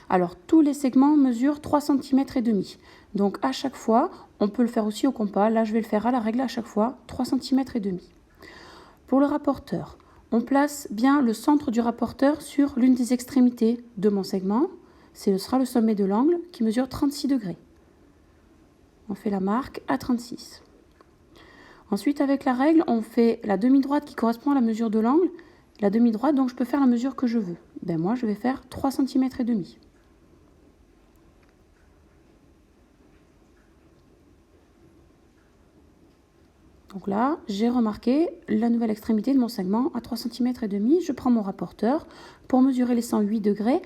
Alors, tous les segments mesurent 3,5 cm. Donc, à chaque fois, on peut le faire aussi au compas. Là, je vais le faire à la règle à chaque fois, 3,5 cm. Pour le rapporteur, on place bien le centre du rapporteur sur l'une des extrémités de mon segment. Ce sera le sommet de l'angle qui mesure 36 degrés. On fait la marque à 36. Ensuite, avec la règle, on fait la demi-droite qui correspond à la mesure de l'angle. La demi-droite, donc je peux faire la mesure que je veux. Moi, je vais faire 3,5 cm. Donc là, j'ai remarqué la nouvelle extrémité de mon segment à 3,5 cm. Je prends mon rapporteur pour mesurer les 108 degrés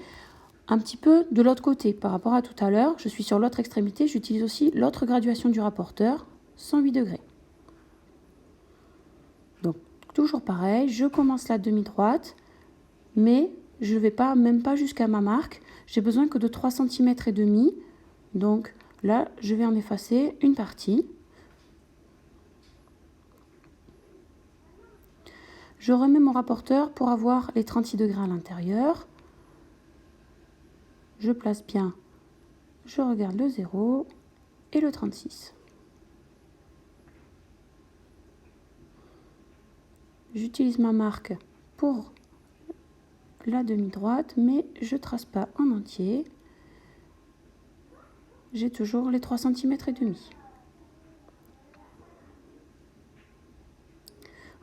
un petit peu de l'autre côté. Par rapport à tout à l'heure, je suis sur l'autre extrémité, j'utilise aussi l'autre graduation du rapporteur, 108 degrés. Donc, toujours pareil, je commence la demi-droite, mais je ne vais pas, même pas jusqu'à ma marque. J'ai besoin que de 3,5 cm. Donc là, je vais en effacer une partie. Je remets mon rapporteur pour avoir les 36 degrés à l'intérieur. Je place bien, je regarde le 0 et le 36. J'utilise ma marque pour la demi-droite, mais je ne trace pas en entier. J'ai toujours les 3,5 cm.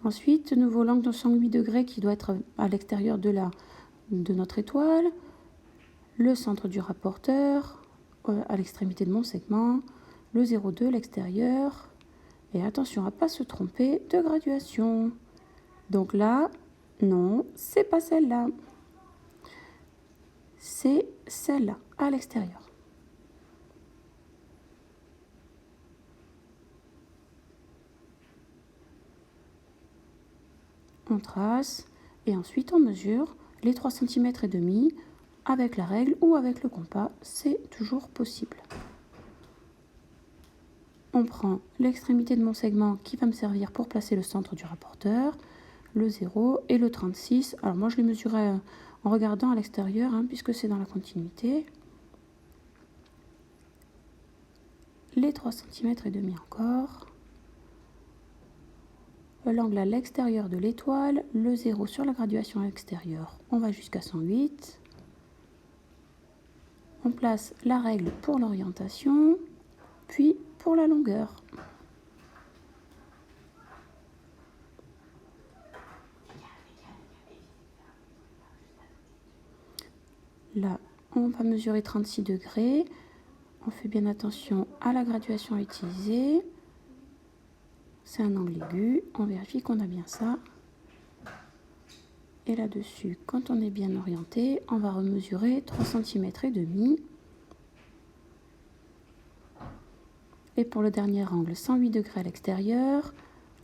Ensuite, de nouveau l'angle de 108 degrés qui doit être à l'extérieur de notre étoile. Le centre du rapporteur à l'extrémité de mon segment. Le 0,2 à l'extérieur. Et attention à ne pas se tromper de graduation. Donc là, non, c'est pas celle-là. C'est celle-là, à l'extérieur. On trace et ensuite on mesure les 3,5 cm avec la règle ou avec le compas, c'est toujours possible. On prend l'extrémité de mon segment qui va me servir pour placer le centre du rapporteur, le 0 et le 36. Alors moi je les mesurais en regardant à l'extérieur puisque c'est dans la continuité. Les 3,5 cm encore. L'angle à l'extérieur de l'étoile, le 0 sur la graduation extérieure, on va jusqu'à 108. On place la règle pour l'orientation, puis pour la longueur. Là, on va mesurer 36 degrés. On fait bien attention à la graduation utilisée. C'est un angle aigu, on vérifie qu'on a bien ça. Et là-dessus, quand on est bien orienté, on va remesurer 3,5 cm. Et pour le dernier angle, 108 degrés à l'extérieur.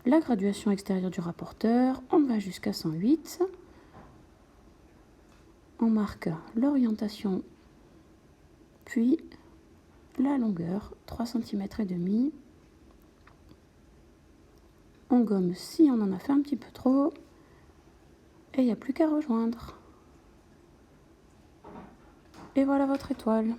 La graduation extérieure du rapporteur, on va jusqu'à 108. On marque l'orientation, puis la longueur, 3,5 cm. On gomme si on en a fait un petit peu trop. Et il n'y a plus qu'à rejoindre. Et voilà votre étoile.